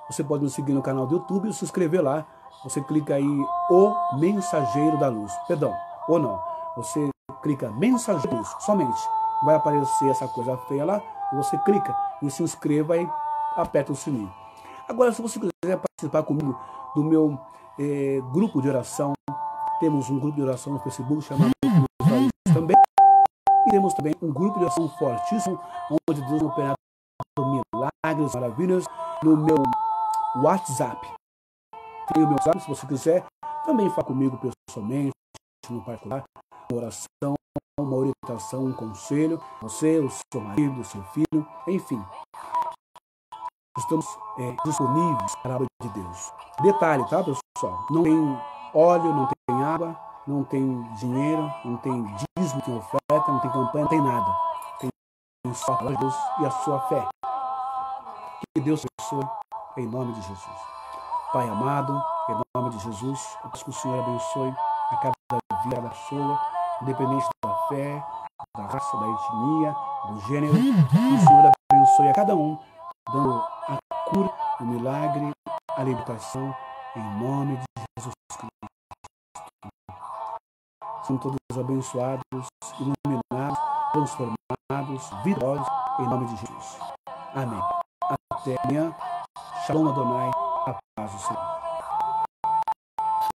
Você pode me seguir no canal do YouTube e se inscrever lá. Você clica aí, O Mensageiro da Luz. Perdão, ou não. Você clica Mensageiro da Luz, somente. Vai aparecer essa coisa feia lá, e você clica e se inscreva e aperta o sininho. Agora, se você quiser participar comigo do meu grupo de oração, temos um grupo de oração no Facebook chamado também. E temos também um grupo de oração fortíssimo, onde Deus tem operado milagres, maravilhas, no meu WhatsApp. Tem o meu WhatsApp, se você quiser, também fala comigo pessoalmente, no particular, uma oração, uma orientação, um conselho, você, o seu marido, o seu filho, enfim. Estamos disponíveis para a obra de Deus. Detalhe, tá, pessoal? Não tem óleo, não tem água, não tem dinheiro, não tem dízimo, não tem oferta, não tem campanha, não tem nada. Tem só a palavra de Deus e a sua fé. Que Deus te abençoe em nome de Jesus. Pai amado, em nome de Jesus, eu peço que o Senhor abençoe a cada vida, cada pessoa, independente da fé, da raça, da etnia, do gênero. Que o Senhor abençoe a cada um, dando a cura, o milagre, a libertação, em nome de Jesus Cristo. São todos abençoados, iluminados, transformados, vitoriosos, em nome de Jesus. Amém. Até amanhã. Shalom Adonai, a paz do Senhor.